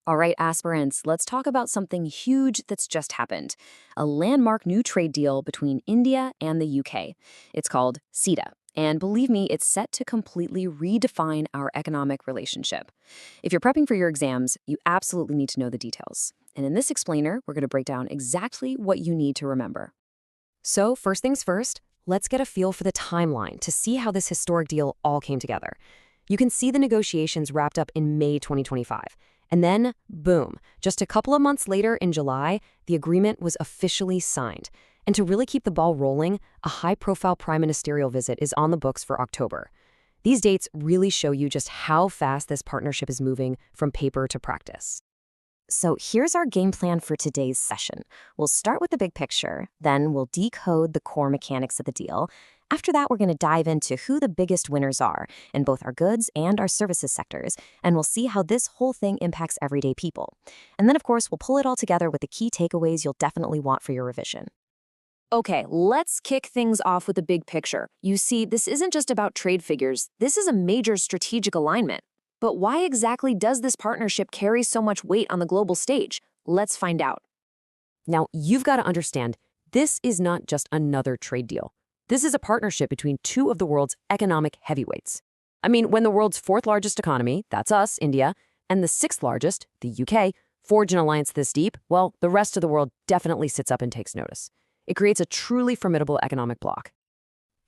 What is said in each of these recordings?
All right, aspirants, let's talk about something huge that's just happened. A landmark new trade deal between India and the UK. It's called CETA. And believe me, it's set to completely redefine our economic relationship. If you're prepping for your exams, you absolutely need to know the details. And in this explainer, we're going to break down exactly what you need to remember. So, first things first, let's get a feel for the timeline to see how this historic deal all came together. You can see the negotiations wrapped up in May 2025. And then, boom, just a couple of months later in July, the agreement was officially signed. And to really keep the ball rolling, a high-profile prime ministerial visit is on the books for October. These dates really show you just how fast this partnership is moving from paper to practice. So here's our game plan for today's session. We'll start with the big picture, then we'll decode the core mechanics of the deal. After that, we're going to dive into who the biggest winners are in both our goods and our services sectors, and we'll see how this whole thing impacts everyday people. And then, of course, we'll pull it all together with the key takeaways you'll definitely want for your revision. Okay, let's kick things off with the big picture. You see, this isn't just about trade figures. This is a major strategic alignment. But why exactly does this partnership carry so much weight on the global stage? Let's find out. Now, you've got to understand, this is not just another trade deal. This is a partnership between two of the world's economic heavyweights. I mean, when the world's fourth largest economy, that's us, India, and the sixth largest, the UK, forge an alliance this deep, well, the rest of the world definitely sits up and takes notice. It creates a truly formidable economic bloc.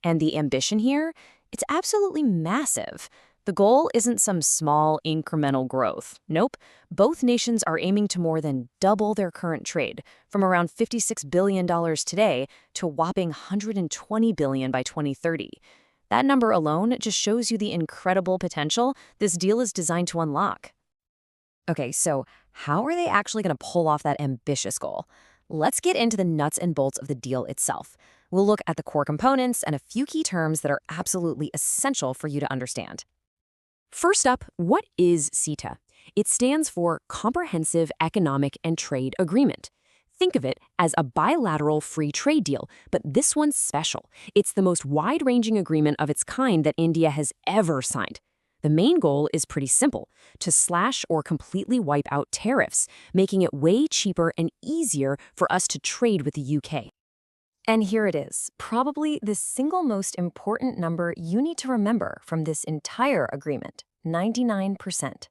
And the ambition here? It's absolutely massive. The goal isn't some small incremental growth. Nope. Both nations are aiming to more than double their current trade, from around $56 billion today to a whopping $120 billion by 2030. That number alone just shows you the incredible potential this deal is designed to unlock. Okay, so how are they actually going to pull off that ambitious goal? Let's get into the nuts and bolts of the deal itself. We'll look at the core components and a few key terms that are absolutely essential for you to understand. First up, what is CETA? It stands for Comprehensive Economic and Trade Agreement. Think of it as a bilateral free trade deal, but this one's special. It's the most wide-ranging agreement of its kind that India has ever signed. The main goal is pretty simple, to slash or completely wipe out tariffs, making it way cheaper and easier for us to trade with the UK. And here it is, probably the single most important number you need to remember from this entire agreement, 99%.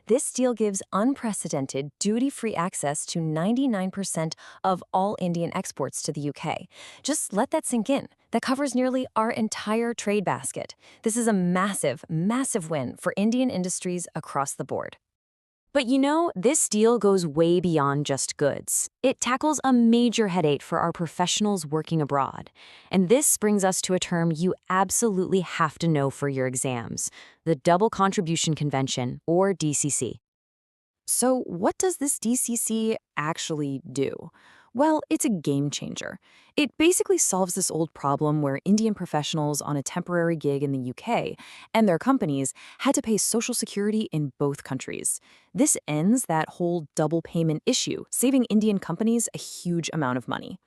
This deal gives unprecedented duty-free access to 99% of all Indian exports to the UK. Just let that sink in. That covers nearly our entire trade basket. This is a massive, massive win for Indian industries across the board. But you know, this deal goes way beyond just goods. It tackles a major headache for our professionals working abroad. And this brings us to a term you absolutely have to know for your exams, the Double Contribution Convention, or DCC. So what does this DCC actually do? Well, it's a game changer. It basically solves this old problem where Indian professionals on a temporary gig in the UK and their companies had to pay Social Security in both countries. This ends that whole double payment issue, saving Indian companies a huge amount of money.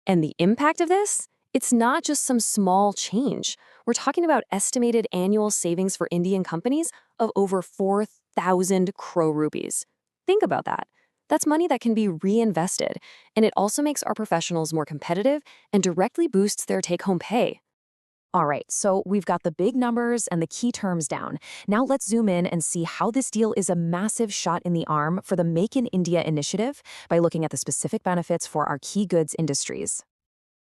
And the impact of this? It's not just some small change. We're talking about estimated annual savings for Indian companies of over 4,000 crore rupees. Think about that. That's money that can be reinvested, and it also makes our professionals more competitive and directly boosts their take-home pay. All right, so we've got the big numbers and the key terms down. Now let's zoom in and see how this deal is a massive shot in the arm for the Make in India initiative by looking at the specific benefits for our key goods industries.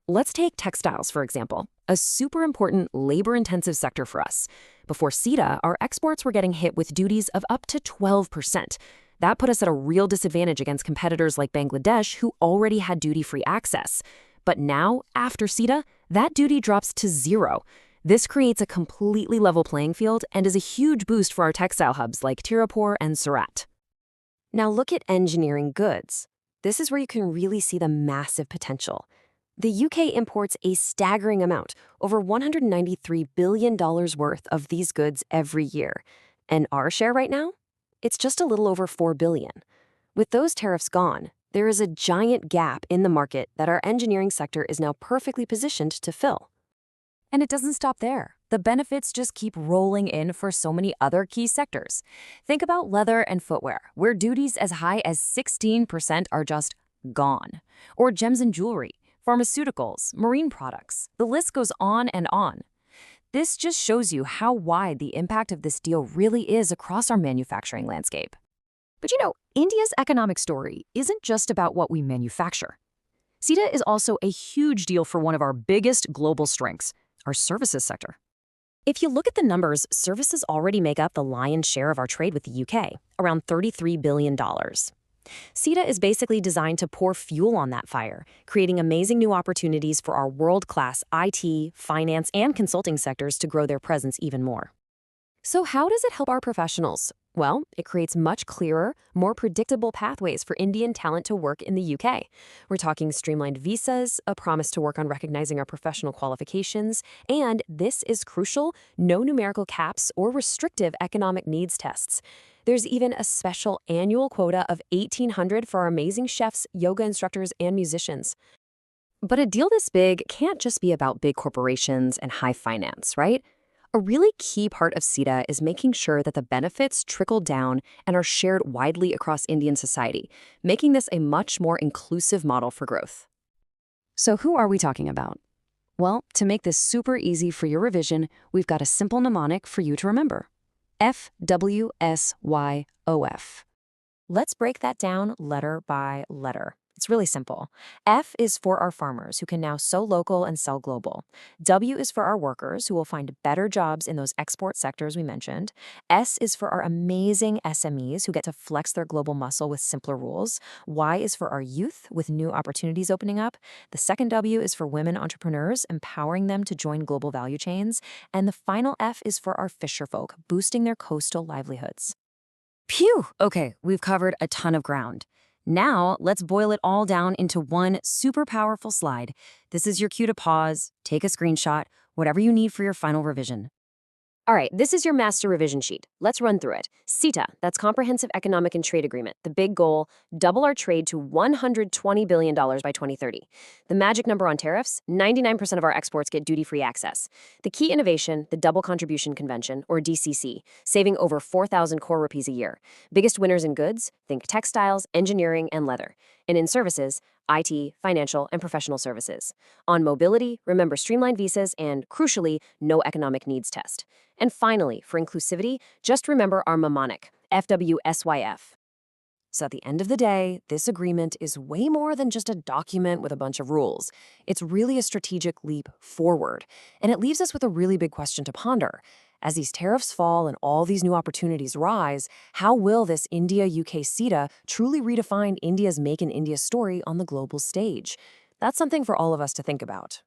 Let's take textiles, for example, a super important labor-intensive sector for us. Before CETA, our exports were getting hit with duties of up to 12%. That put us at a real disadvantage against competitors like Bangladesh, who already had duty-free access. But now, after CETA, that duty drops to 0. This creates a completely level playing field and is a huge boost for our textile hubs like Tirupur and Surat. Now look at engineering goods. This is where you can really see the massive potential. The UK imports a staggering amount, over $193 billion worth of these goods every year. And our share right now? It's just a little over $4 billion. With those tariffs gone, there is a giant gap in the market that our engineering sector is now perfectly positioned to fill. And it doesn't stop there. the benefits just keep rolling in for so many other key sectors. Think about leather and footwear, where duties as high as 16% are just gone. Or gems and jewelry, pharmaceuticals, marine products. The list goes on and on. This just shows you how wide the impact of this deal really is across our manufacturing landscape. But India's economic story isn't just about what we manufacture. CETA is also a huge deal for one of our biggest global strengths, our services sector. If you look at the numbers, services already make up the lion's share of our trade with the UK, around $33 billion. CETA is basically designed to pour fuel on that fire, creating amazing new opportunities for our world-class IT, finance, and consulting sectors to grow their presence even more. So how does it help our professionals? Well, it creates much clearer, more predictable pathways for Indian talent to work in the UK. We're talking streamlined visas, a promise to work on recognizing our professional qualifications, and, this is crucial, no numerical caps or restrictive economic needs tests. There's even a special annual quota of 1,800 for our amazing chefs, yoga instructors, and musicians. But a deal this big can't just be about big corporations and high finance, right? A really key part of CETA is making sure that the benefits trickle down and are shared widely across Indian society, making this a much more inclusive model for growth. So who are we talking about? Well, to make this super easy for your revision, we've got a simple mnemonic for you to remember. FWSYOF. Let's break that down letter by letter. It's really simple. F is for our farmers who can now sow local and sell global. W is for our workers who will find better jobs in those export sectors we mentioned. S is for our amazing SMEs who get to flex their global muscle with simpler rules. Y is for our youth with new opportunities opening up. The second W is for women entrepreneurs, empowering them to join global value chains. And the final F is for our fisherfolk, boosting their coastal livelihoods. Phew! Okay, we've covered a ton of ground. Now, let's boil it all down into one super powerful slide. This is your cue to pause, take a screenshot, whatever you need for your final revision. All right, this is your master revision sheet. Let's run through it. CETA, that's Comprehensive Economic and Trade Agreement. The big goal, double our trade to $120 billion by 2030. The magic number on tariffs, 99% of our exports get duty-free access. The key innovation, the Double Contribution Convention, or DCC, saving over 4,000 crore rupees a year. Biggest winners in goods, think textiles, engineering, and leather. And in services, IT, financial, and professional services. On mobility, remember streamlined visas and, crucially, no economic needs test. And finally, for inclusivity, just remember our mnemonic, FWSYF. So at the end of the day, this agreement is way more than just a document with a bunch of rules. It's really a strategic leap forward. And it leaves us with a really big question to ponder. As these tariffs fall and all these new opportunities rise, how will this India-UK CETA truly redefine India's Make in India story on the global stage? That's something for all of us to think about.